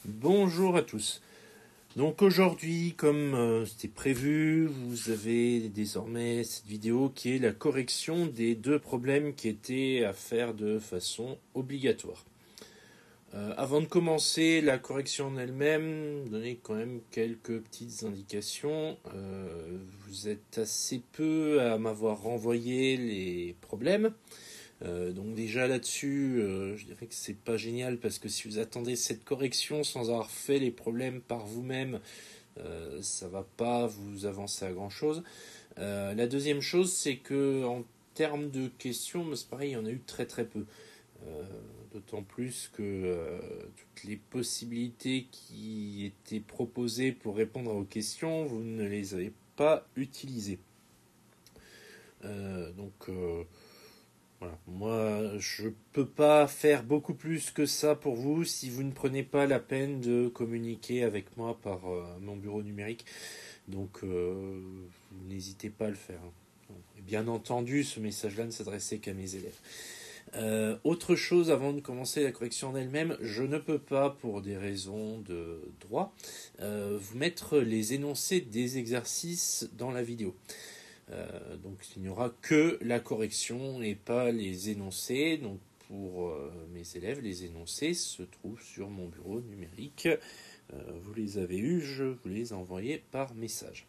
Bonjour à tous. Donc aujourd'hui, comme c'était prévu, vous avez désormais cette vidéo qui est la correction des deux problèmes qui étaient à faire de façon obligatoire. Avant de commencer la correction en elle-même, donner quand même quelques petites indications. Vous êtes assez peu à m'avoir renvoyé les problèmes. Donc déjà là-dessus, je dirais que c'est pas génial parce que si vous attendez cette correction sans avoir fait les problèmes par vous-même, ça va pas vous avancer à grand chose. La deuxième chose, c'est que en termes de questions, c'est pareil, il y en a eu très très peu. Euh, D'autant plus que toutes les possibilités qui étaient proposées pour répondre aux questions, vous ne les avez pas utilisées. Donc voilà. Moi, je peux pas faire beaucoup plus que ça pour vous si vous ne prenez pas la peine de communiquer avec moi par mon bureau numérique. Donc, n'hésitez pas à le faire. Et bien entendu, ce message-là ne s'adressait qu'à mes élèves. Autre chose avant de commencer la correction en elle-même, je ne peux pas, pour des raisons de droit, vous mettre les énoncés des exercices dans la vidéo. Donc il n'y aura que la correction et pas les énoncés. Donc pour mes élèves, les énoncés se trouvent sur mon bureau numérique. Vous les avez eus, je vous les ai envoyés par message.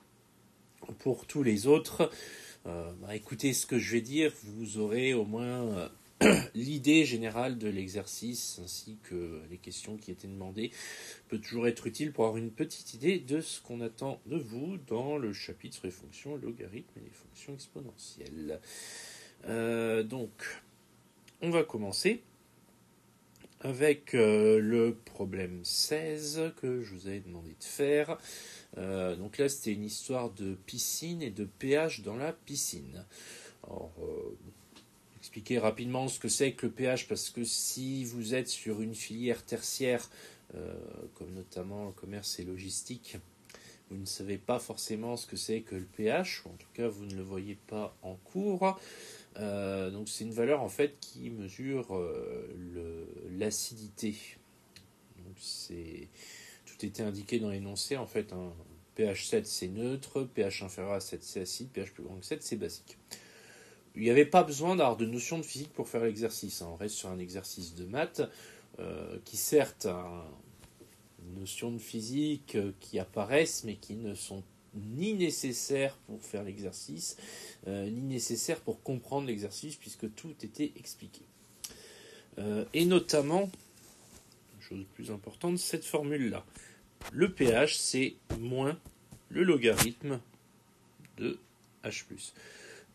Pour tous les autres, écoutez ce que je vais dire, vous aurez au moins l'idée générale de l'exercice ainsi que les questions qui étaient demandées peut toujours être utile pour avoir une petite idée de ce qu'on attend de vous dans le chapitre sur les fonctions logarithmes et les fonctions exponentielles. Donc, on va commencer avec le problème 16 que je vous avais demandé de faire. Donc là, c'était une histoire de piscine et de pH dans la piscine. Alors, expliquer rapidement ce que c'est que le pH, parce que si vous êtes sur une filière tertiaire, comme notamment le commerce et logistique, vous ne savez pas forcément ce que c'est que le pH, ou en tout cas vous ne le voyez pas en cours. Donc c'est une valeur en fait qui mesure l'acidité. Donc tout était indiqué dans l'énoncé en fait. pH 7 c'est neutre, pH inférieur à 7 c'est acide, pH plus grand que 7 c'est basique. Il n'y avait pas besoin d'avoir de notion de physique pour faire l'exercice. On reste sur un exercice de maths qui certes a une notion de physique qui apparaissent mais qui ne sont ni nécessaires pour faire l'exercice, ni nécessaires pour comprendre l'exercice puisque tout était expliqué. Et notamment, chose plus importante, cette formule-là. Le pH, c'est moins le logarithme de H+.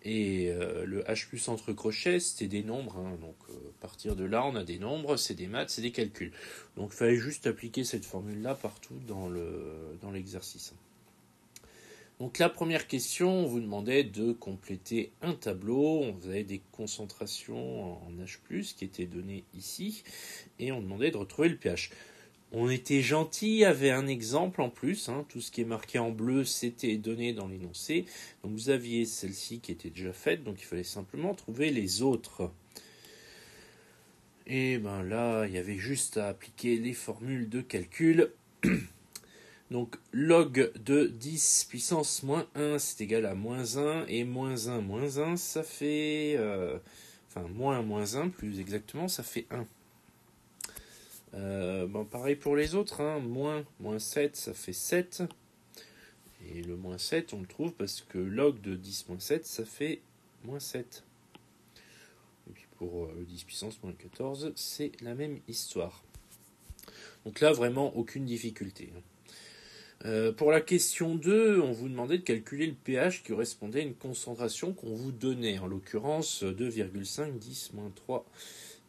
Et le H+ entre crochets, c'était des nombres. Donc, à partir de là, on a des nombres, c'est des maths, c'est des calculs. Donc, il fallait juste appliquer cette formule-là partout dans l'exercice. Donc, la première question, on vous demandait de compléter un tableau. On avait des concentrations en H+, qui étaient données ici. Et on demandait de retrouver le pH. On était gentil, il y avait un exemple en plus. Tout ce qui est marqué en bleu, c'était donné dans l'énoncé. Donc vous aviez celle-ci qui était déjà faite, donc il fallait simplement trouver les autres. Et ben là, il y avait juste à appliquer les formules de calcul. Donc log de 10 puissance moins 1, c'est égal à moins 1. Et moins 1, ça fait... moins 1, plus exactement, ça fait 1. Pareil pour les autres, moins 7, ça fait 7. Et le moins 7, on le trouve parce que log de 10 moins 7, ça fait moins 7. Et puis pour 10 puissance moins 14, c'est la même histoire. Donc là, vraiment, aucune difficulté. Pour la question 2, on vous demandait de calculer le pH qui correspondait à une concentration qu'on vous donnait, en l'occurrence 2,5 10 moins 3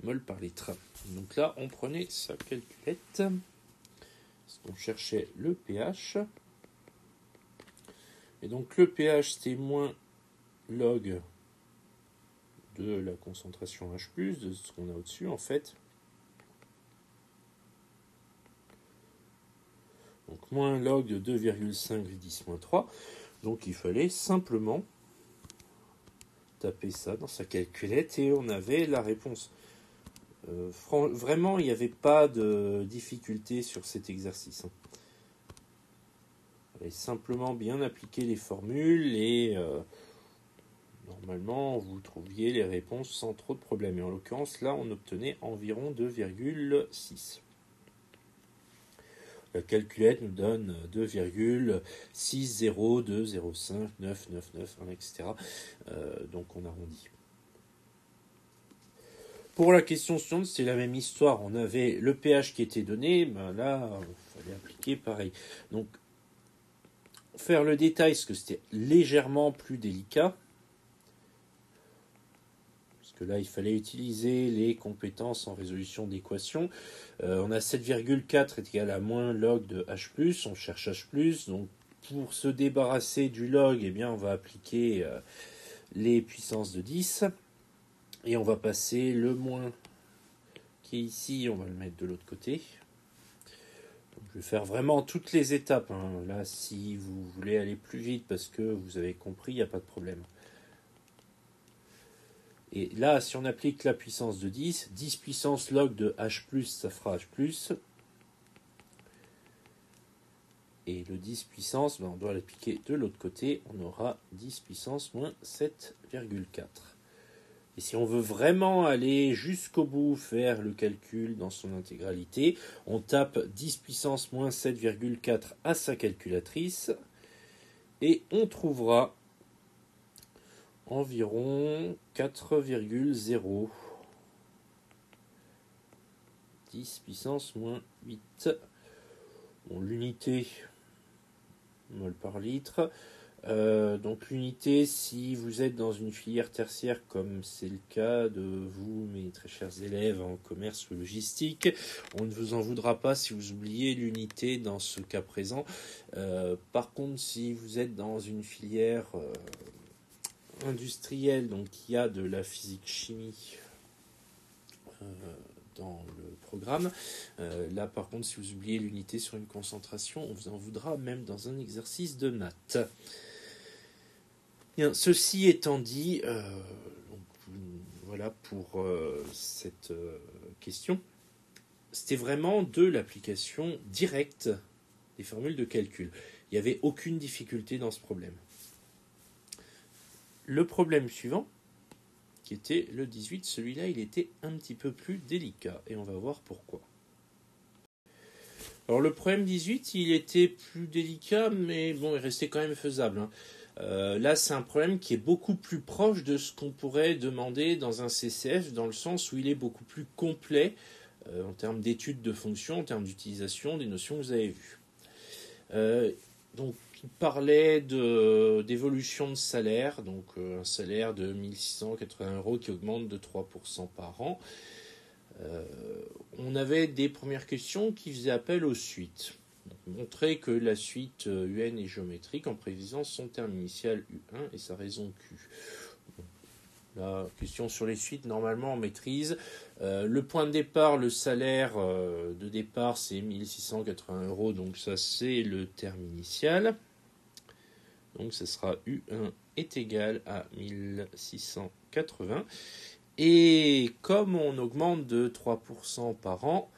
mol par litre. Donc là, on prenait sa calculette, on cherchait le pH. Et donc le pH, c'était moins log de la concentration H+, de ce qu'on a au-dessus en fait. Donc moins log de 2,5 10 moins 3. Donc il fallait simplement taper ça dans sa calculette et on avait la réponse. Vraiment, il n'y avait pas de difficulté sur cet exercice. Il fallait simplement bien appliquer les formules et normalement, vous trouviez les réponses sans trop de problèmes. Et en l'occurrence, là, on obtenait environ 2,6. La calculette nous donne 2,602059999, etc. Donc on arrondit. Pour la question suivante, c'était la même histoire. On avait le pH qui était donné. Là, il fallait appliquer pareil. Donc, faire le détail, parce que c'était légèrement plus délicat. Parce que là, il fallait utiliser les compétences en résolution d'équations. On a 7,4 est égal à moins log de H+. On cherche H+. Donc, pour se débarrasser du log, eh bien, on va appliquer les puissances de 10. Et on va passer le moins qui est ici, on va le mettre de l'autre côté. Donc, je vais faire vraiment toutes les étapes. Là, si vous voulez aller plus vite parce que vous avez compris, il n'y a pas de problème. Et là, si on applique la puissance de 10, 10 puissance log de H+, ça fera H+. Et le 10 puissance, on doit l'appliquer de l'autre côté. On aura 10 puissance moins 7,4. Et si on veut vraiment aller jusqu'au bout, faire le calcul dans son intégralité, on tape 10 puissance moins 7,4 à sa calculatrice et on trouvera environ 4,0. 10 puissance moins 8. Bon, l'unité, mol par litre. Donc l'unité, si vous êtes dans une filière tertiaire comme c'est le cas de vous, mes très chers élèves en commerce ou logistique, on ne vous en voudra pas si vous oubliez l'unité dans ce cas présent. Par contre, si vous êtes dans une filière industrielle, donc il y a de la physique-chimie dans le programme, là par contre, si vous oubliez l'unité sur une concentration, on vous en voudra même dans un exercice de maths. Bien, ceci étant dit, voilà pour cette question. C'était vraiment de l'application directe des formules de calcul. Il n'y avait aucune difficulté dans ce problème. Le problème suivant, qui était le 18, celui-là, il était un petit peu plus délicat, et on va voir pourquoi. Alors le problème 18, il était plus délicat, mais bon, il restait quand même faisable. Là, c'est un problème qui est beaucoup plus proche de ce qu'on pourrait demander dans un CCF, dans le sens où il est beaucoup plus complet en termes d'études de fonctions, en termes d'utilisation des notions que vous avez vues. Donc, il parlait d'évolution de salaire, donc un salaire de 1680 € qui augmente de 3% par an. On avait des premières questions qui faisaient appel aux suites. Montrer que la suite UN est géométrique en précisant son terme initial U1 et sa raison Q. La question sur les suites, normalement on maîtrise. Le point de départ, le salaire de départ, c'est 1680 €, donc ça c'est le terme initial. Donc ça sera U1 est égal à 1680. Et comme on augmente de 3% par an,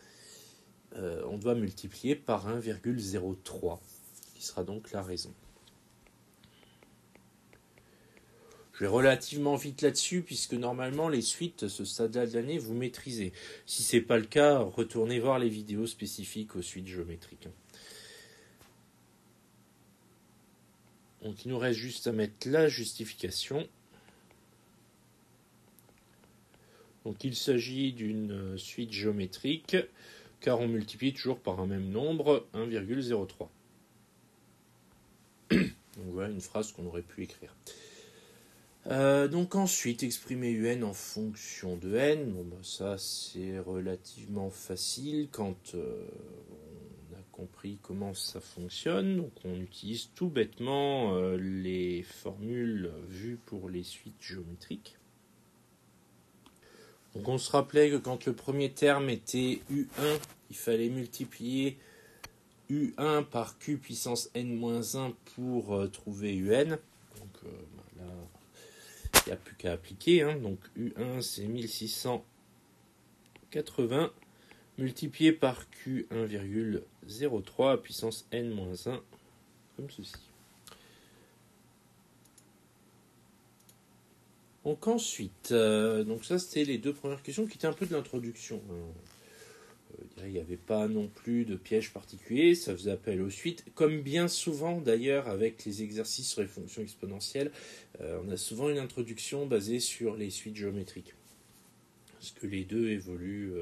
on doit multiplier par 1,03, qui sera donc la raison. Je vais relativement vite là-dessus, puisque normalement les suites, ce stade-là de l'année, vous maîtrisez. Si ce n'est pas le cas, retournez voir les vidéos spécifiques aux suites géométriques. Donc il nous reste juste à mettre la justification. Donc il s'agit d'une suite géométrique, car on multiplie toujours par un même nombre, 1,03. Donc voilà une phrase qu'on aurait pu écrire. Donc ensuite, exprimer UN en fonction de N. Bon, ça c'est relativement facile quand on a compris comment ça fonctionne. Donc on utilise tout bêtement les formules vues pour les suites géométriques. Donc on se rappelait que quand le premier terme était U1, il fallait multiplier U1 par Q puissance N-1 pour trouver UN. Donc là, il n'y a plus qu'à appliquer. Donc U1 c'est 1680 80 multiplié par Q 1,03 puissance n-1, comme ceci. Donc ensuite, donc ça c'était les deux premières questions qui étaient un peu de l'introduction. Il n'y avait pas non plus de piège particulier, ça faisait appel aux suites. Comme bien souvent d'ailleurs avec les exercices sur les fonctions exponentielles, on a souvent une introduction basée sur les suites géométriques. Parce que les deux évoluent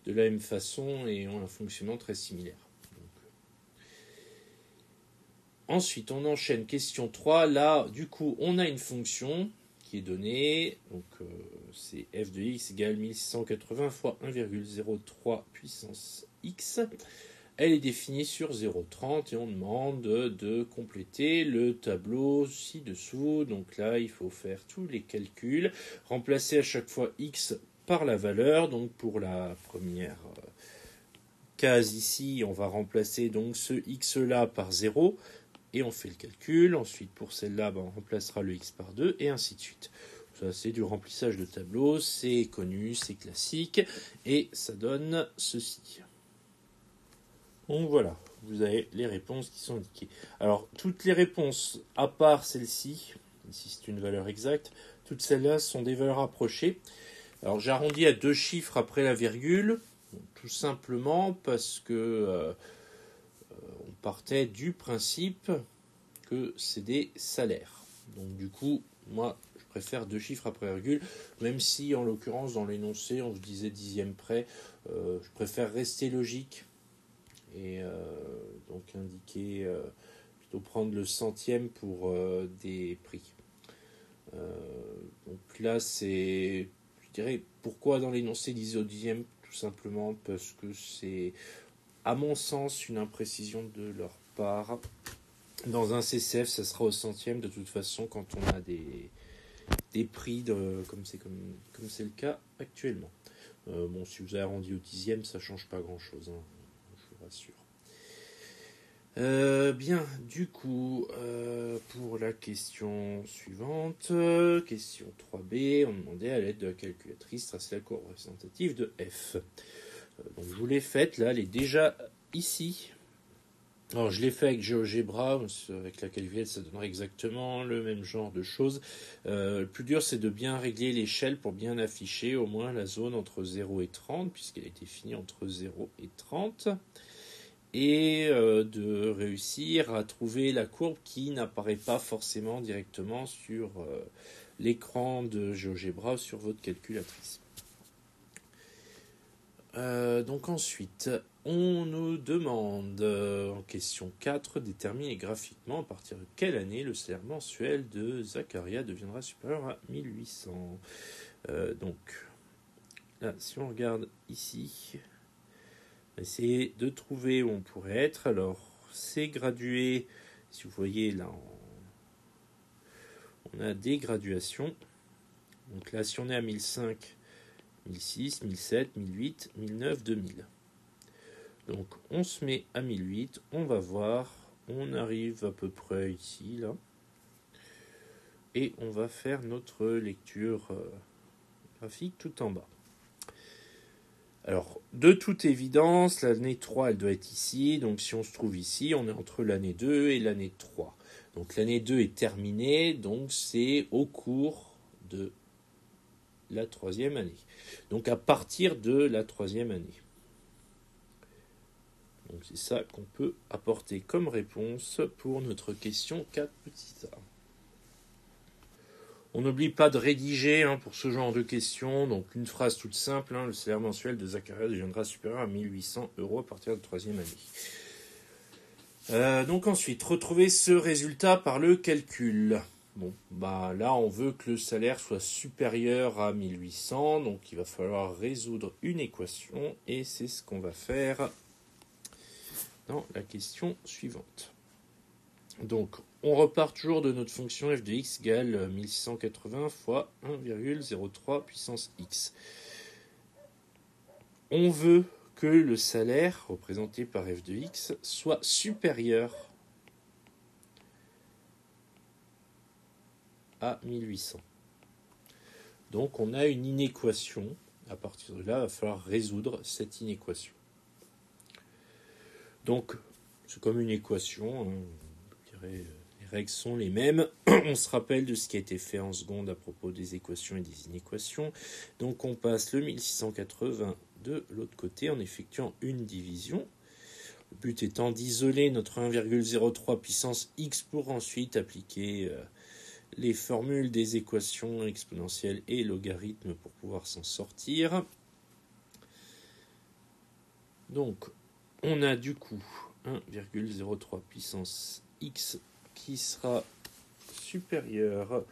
de la même façon et ont un fonctionnement très similaire. Ensuite, on enchaîne question 3. Là, du coup, on a une fonction qui est donnée. Donc, c'est f de x égale 1680 fois 1,03 puissance x. Elle est définie sur 0,30 et on demande de compléter le tableau ci-dessous. Donc là, il faut faire tous les calculs, remplacer à chaque fois x par la valeur. Donc pour la première case ici, on va remplacer donc ce x-là par 0 et on fait le calcul. Ensuite, pour celle-là, on remplacera le x par 2 et ainsi de suite. Ça, c'est du remplissage de tableau, c'est connu, c'est classique et ça donne ceci. Donc voilà, vous avez les réponses qui sont indiquées. Alors, toutes les réponses, à part celle-ci, ici c'est une valeur exacte, toutes celles-là sont des valeurs approchées. Alors, j'arrondis à 2 chiffres après la virgule, tout simplement parce que on partait du principe que c'est des salaires. Donc du coup, moi, je préfère 2 chiffres après la virgule, même si en l'occurrence dans l'énoncé, on se disait dixième près, je préfère rester logique. Et donc indiquer, plutôt prendre le centième pour des prix. Donc là, c'est, je dirais, pourquoi dans l'énoncé 10 au dixième? Tout simplement parce que c'est, à mon sens, une imprécision de leur part. Dans un CCF, ça sera au centième de toute façon quand on a des prix comme c'est le cas actuellement. Bon, si vous avez arrondi au dixième, ça change pas grand-chose, hein, je vous rassure. Bien, du coup, pour la question suivante, question 3b, on demandait à l'aide de la calculatrice tracer la courbe représentative de f. Donc je vous l'ai faite, là, elle est déjà ici. Alors je l'ai fait avec GeoGebra, avec la calculatrice ça donnerait exactement le même genre de choses. Le plus dur c'est de bien régler l'échelle pour bien afficher au moins la zone entre 0 et 30, puisqu'elle est définie entre 0 et 30. Et de réussir à trouver la courbe qui n'apparaît pas forcément directement sur l'écran de GeoGebra sur votre calculatrice. Donc ensuite, on nous demande en question 4, déterminer graphiquement à partir de quelle année le salaire mensuel de Zakaria deviendra supérieur à 1800. Donc là, si on regarde ici, on va essayer de trouver où on pourrait être. Alors, c'est gradué, si vous voyez là, on a des graduations. Donc là, si on est à 1005, 1006, 1007, 1008, 1009, 2000. Donc on se met à 1008, on va voir, on arrive à peu près ici, là. Et on va faire notre lecture graphique tout en bas. Alors, de toute évidence, l'année 3, elle doit être ici. Donc si on se trouve ici, on est entre l'année 2 et l'année 3. Donc l'année 2 est terminée, donc c'est au cours de la 3e année. Donc à partir de la 3e année. Donc c'est ça qu'on peut apporter comme réponse pour notre question 4 petits a. On n'oublie pas de rédiger pour ce genre de questions. Donc une phrase toute simple, le salaire mensuel de Zakaria deviendra supérieur à 1800 € à partir de la 3e année. Donc ensuite, retrouver ce résultat par le calcul. Bon, là on veut que le salaire soit supérieur à 1800, donc il va falloir résoudre une équation et c'est ce qu'on va faire dans la question suivante. Donc, on repart toujours de notre fonction f de x égale 1680 fois 1,03 puissance x. On veut que le salaire, représenté par f de x, soit supérieur à 1800. Donc, on a une inéquation À partir de là, il va falloir résoudre cette inéquation. Donc, c'est comme une équation, hein, je dirais, les règles sont les mêmes. On se rappelle de ce qui a été fait en seconde à propos des équations et des inéquations. Donc, on passe le 1680 de l'autre côté en effectuant une division. Le but étant d'isoler notre 1,03 puissance x pour ensuite appliquer les formules des équations exponentielles et logarithmes pour pouvoir s'en sortir. Donc, on a du coup 1,03 puissance x qui sera supérieur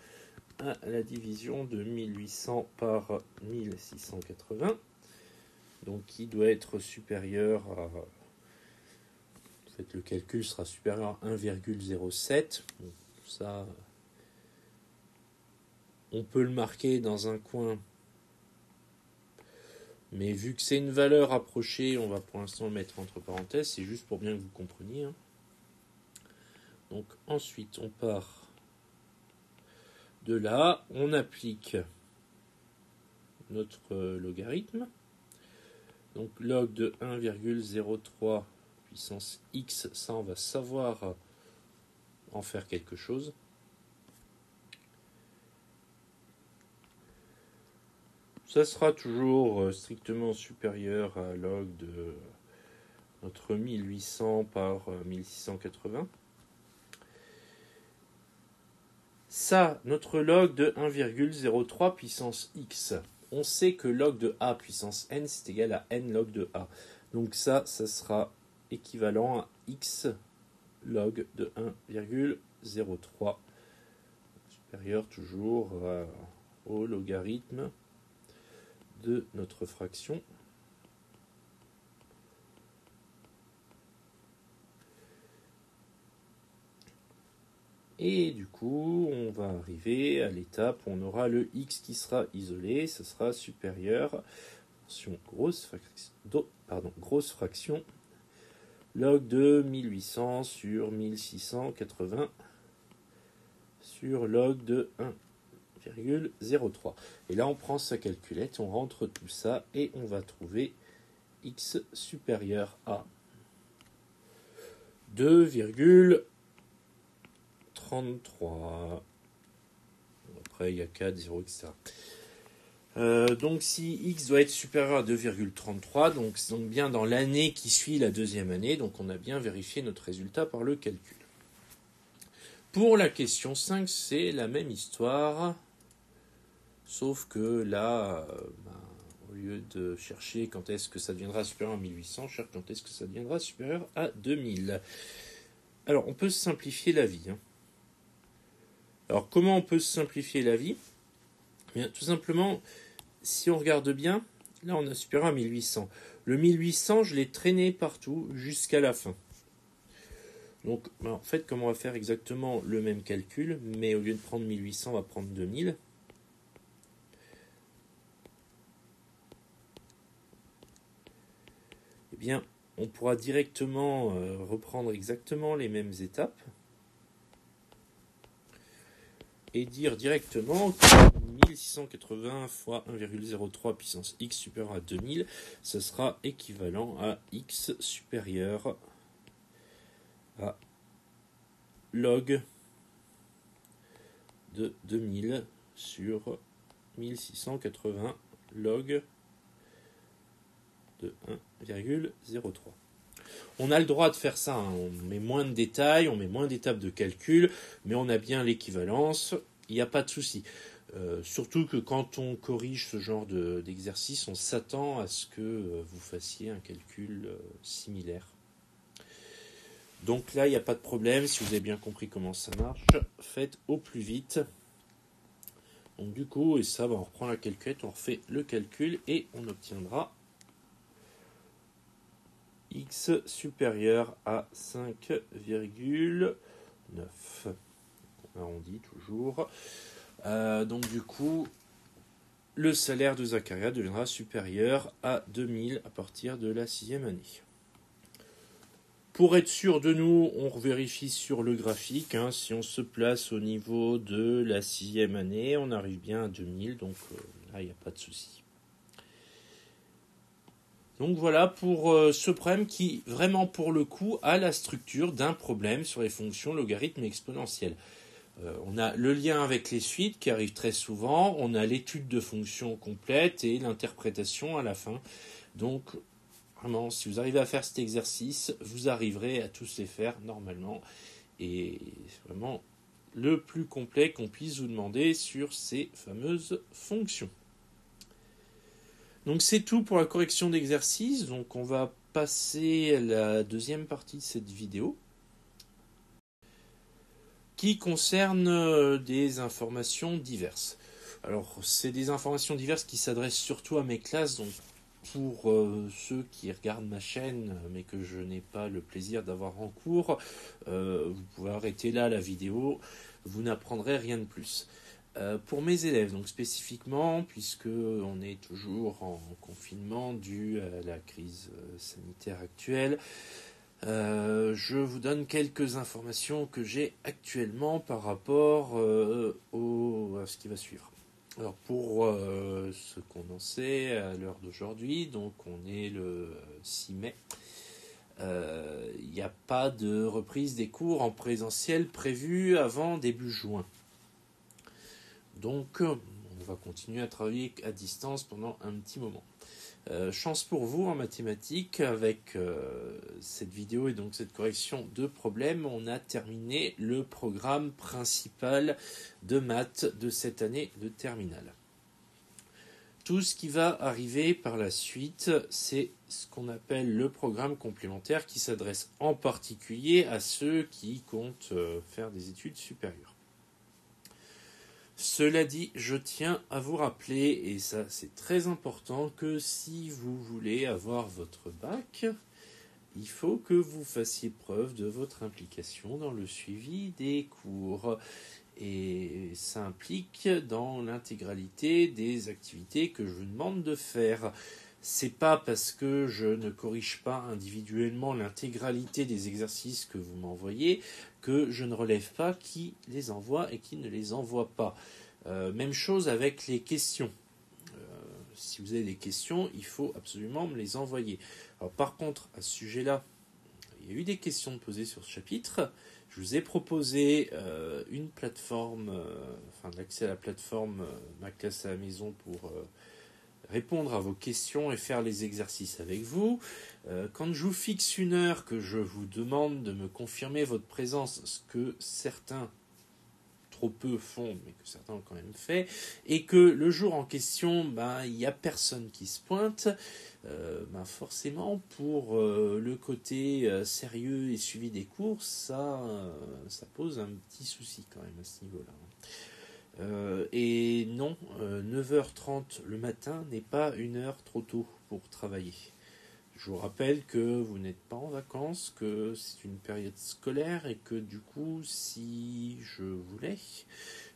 à la division de 1800 par 1680. Donc, qui doit être supérieur à... En fait, le calcul sera supérieur à 1,07. Donc, ça, on peut le marquer dans un coin. Mais vu que c'est une valeur approchée, on va pour l'instant le mettre entre parenthèses. C'est juste pour bien que vous compreniez. Donc ensuite, on part de là. On applique notre logarithme. Donc log de 1,03 puissance x, ça on va savoir en faire quelque chose. Ça sera toujours strictement supérieur à log de notre 1800 par 1680. Ça, notre log de 1,03 puissance x. On sait que log de a puissance n, c'est égal à n log de a. Donc ça sera équivalent à x log de 1,03. Supérieur toujours au logarithme de notre fraction. Et du coup, on va arriver à l'étape où on aura le x qui sera isolé. Ce sera supérieur, attention, grosse fraction, log de 1800 sur 1680 sur log de 1,03. Et là, on prend sa calculette, on rentre tout ça et on va trouver x supérieur à 2,33. Après, il y a 4, 0, etc. Donc, si x doit être supérieur à 2,33, donc bien dans l'année qui suit la deuxième année, donc on a bien vérifié notre résultat par le calcul. Pour la question 5, c'est la même histoire, sauf que là, au lieu de chercher quand est-ce que ça deviendra supérieur à 1800, je cherche quand est-ce que ça deviendra supérieur à 2000. Alors, on peut simplifier la vie. Alors, comment on peut simplifier la vie ? Bien, tout simplement, si on regarde bien, là, on a supérieur à 1800. Le 1800, je l'ai traîné partout jusqu'à la fin. Donc, en fait, comme on va faire exactement le même calcul, mais au lieu de prendre 1800, on va prendre 2000. Eh bien, on pourra directement reprendre exactement les mêmes étapes et dire directement que 1680 fois 1,03 puissance x supérieur à 2000, ce sera équivalent à x supérieur à log de 2000 sur 1680 log de 1,03. On a le droit de faire ça, on met moins de détails, on met moins d'étapes de calcul, mais on a bien l'équivalence, il n'y a pas de souci. Surtout que quand on corrige ce genre d'exercice, on s'attend à ce que vous fassiez un calcul similaire. Donc là, il n'y a pas de problème, si vous avez bien compris comment ça marche, faites au plus vite. Donc du coup, et ça, on reprend la calculette, on refait le calcul et on obtiendra x supérieur à 5,9. On arrondit toujours. Donc du coup, le salaire de Zacharia deviendra supérieur à 2000 à partir de la 6e année. Pour être sûr de nous, on revérifie sur le graphique. Si on se place au niveau de la 6e année, on arrive bien à 2000, donc là, il n'y a pas de souci. Donc voilà pour ce problème qui, vraiment pour le coup, a la structure d'un problème sur les fonctions logarithmes exponentielles. On a le lien avec les suites qui arrive très souvent, on a l'étude de fonctions complète et l'interprétation à la fin. Donc vraiment, si vous arrivez à faire cet exercice, vous arriverez à tous les faire normalement. Et c'est vraiment le plus complet qu'on puisse vous demander sur ces fameuses fonctions. Donc c'est tout pour la correction d'exercice. Donc on va passer à la deuxième partie de cette vidéo qui concerne des informations diverses. Alors c'est des informations diverses qui s'adressent surtout à mes classes, donc pour ceux qui regardent ma chaîne mais que je n'ai pas le plaisir d'avoir en cours, vous pouvez arrêter là la vidéo, vous n'apprendrez rien de plus. Pour mes élèves, donc spécifiquement, puisque on est toujours en confinement dû à la crise sanitaire actuelle, je vous donne quelques informations que j'ai actuellement par rapport à ce qui va suivre. Alors pour ce qu'on en sait à l'heure d'aujourd'hui, donc on est le 6 mai, il n'y a pas de reprise des cours en présentiel prévue avant début juin. Donc, on va continuer à travailler à distance pendant un petit moment. Chance pour vous en mathématiques, avec cette vidéo et donc cette correction de problèmes, on a terminé le programme principal de maths de cette année de terminale. Tout ce qui va arriver par la suite, c'est ce qu'on appelle le programme complémentaire qui s'adresse en particulier à ceux qui comptent faire des études supérieures. Cela dit, je tiens à vous rappeler, et ça c'est très important, que si vous voulez avoir votre bac, il faut que vous fassiez preuve de votre implication dans le suivi des cours. Et ça implique dans l'intégralité des activités que je vous demande de faire. C'est pas parce que je ne corrige pas individuellement l'intégralité des exercices que vous m'envoyez que je ne relève pas qui les envoie et qui ne les envoie pas. Même chose avec les questions. Si vous avez des questions, il faut absolument me les envoyer. Alors, par contre, à ce sujet-là, il y a eu des questions posées sur ce chapitre. Je vous ai proposé une plateforme, l'accès à la plateforme Ma classe à la maison pour répondre à vos questions et faire les exercices avec vous. Quand je vous fixe une heure, que je vous demande de me confirmer votre présence, ce que certains trop peu font, mais que certains ont quand même fait, et que le jour en question, il n'y a personne qui se pointe, forcément, pour le côté sérieux et suivi des cours, ça pose un petit souci quand même à ce niveau-là. Et non, 9h30 le matin n'est pas une heure trop tôt pour travailler. Je vous rappelle que vous n'êtes pas en vacances, que c'est une période scolaire et que du coup, si je voulais,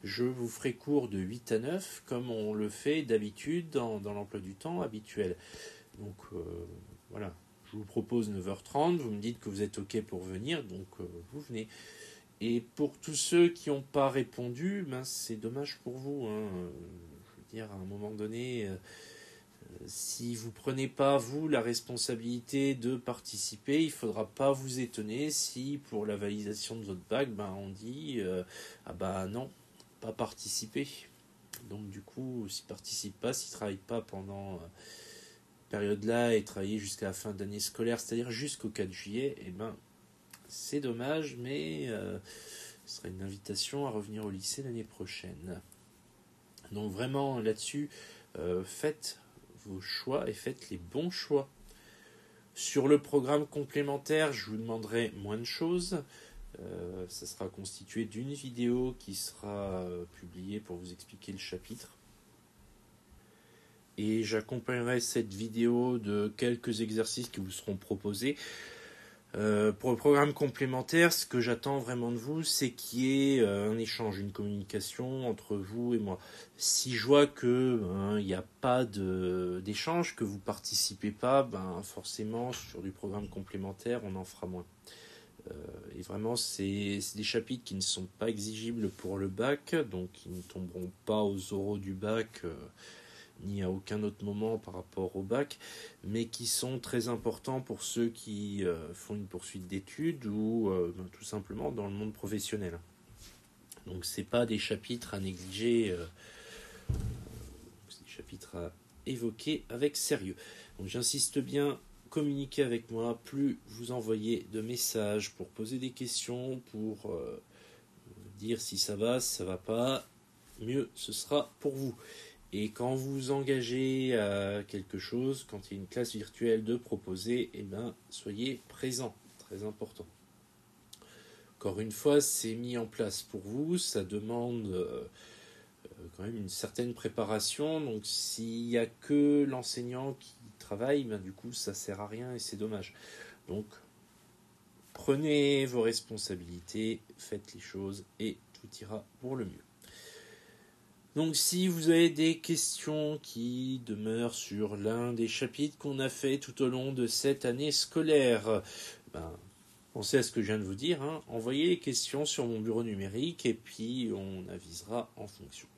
je vous ferai cours de 8 à 9 comme on le fait d'habitude dans l'emploi du temps habituel. Donc voilà, je vous propose 9h30, vous me dites que vous êtes OK pour venir, donc vous venez. Et pour tous ceux qui n'ont pas répondu, c'est dommage pour vous. Je veux dire, à un moment donné... si vous ne prenez pas, vous, la responsabilité de participer, il ne faudra pas vous étonner si, pour la validation de votre bac, on dit non, pas participer. Donc, du coup, s'il ne participe pas, s'il ne travaille pas pendant cette période-là et travailler jusqu'à la fin d'année scolaire, c'est-à-dire jusqu'au 4 juillet, c'est dommage, mais ce serait une invitation à revenir au lycée l'année prochaine. Donc, vraiment, là-dessus, faites vos choix et faites les bons choix. Sur le programme complémentaire, je vous demanderai moins de choses. Ça sera constitué d'une vidéo qui sera publiée pour vous expliquer le chapitre. Et j'accompagnerai cette vidéo de quelques exercices qui vous seront proposés. Pour le programme complémentaire, ce que j'attends vraiment de vous, c'est qu'il y ait un échange, une communication entre vous et moi. Si je vois que il n'y a pas d'échange, que vous participez pas, forcément sur du programme complémentaire, on en fera moins. Et vraiment, c'est des chapitres qui ne sont pas exigibles pour le bac, donc qui ne tomberont pas aux oraux du bac ni à aucun autre moment par rapport au bac, mais qui sont très importants pour ceux qui font une poursuite d'études ou tout simplement dans le monde professionnel. Donc c'est pas des chapitres à négliger, c'est des chapitres à évoquer avec sérieux. Donc j'insiste bien, communiquez avec moi, plus vous envoyez de messages pour poser des questions, pour dire si ça va pas, mieux ce sera pour vous. Et quand vous vous engagez à quelque chose, quand il y a une classe virtuelle de proposer, eh ben, soyez présent, très important. Encore une fois, c'est mis en place pour vous, ça demande quand même une certaine préparation, donc s'il n'y a que l'enseignant qui travaille, ben, du coup ça sert à rien et c'est dommage. Donc prenez vos responsabilités, faites les choses et tout ira pour le mieux. Donc si vous avez des questions qui demeurent sur l'un des chapitres qu'on a fait tout au long de cette année scolaire, pensez à ce que je viens de vous dire, envoyez les questions sur mon bureau numérique et puis on avisera en fonction.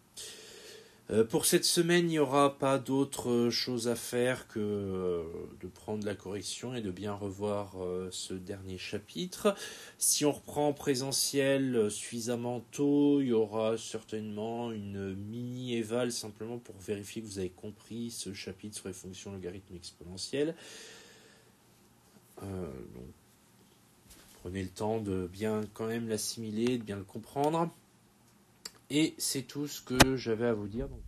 Pour cette semaine, il n'y aura pas d'autre chose à faire que de prendre la correction et de bien revoir ce dernier chapitre. Si on reprend en présentiel suffisamment tôt, il y aura certainement une mini-éval simplement pour vérifier que vous avez compris ce chapitre sur les fonctions logarithmes exponentielles. Donc, prenez le temps de bien quand même l'assimiler, de bien le comprendre. Et c'est tout ce que j'avais à vous dire. Donc,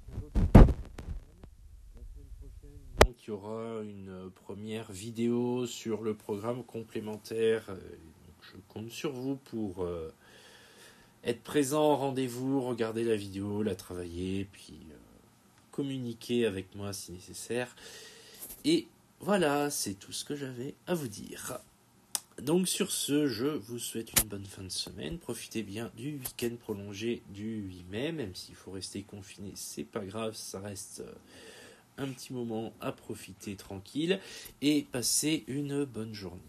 il y aura une première vidéo sur le programme complémentaire. Donc je compte sur vous pour être présent au rendez-vous, regarder la vidéo, la travailler, puis communiquer avec moi si nécessaire. Et voilà, c'est tout ce que j'avais à vous dire. Donc sur ce, je vous souhaite une bonne fin de semaine. Profitez bien du week-end prolongé du 8 mai, même s'il faut rester confiné, c'est pas grave, ça reste un petit moment à profiter tranquille et passez une bonne journée.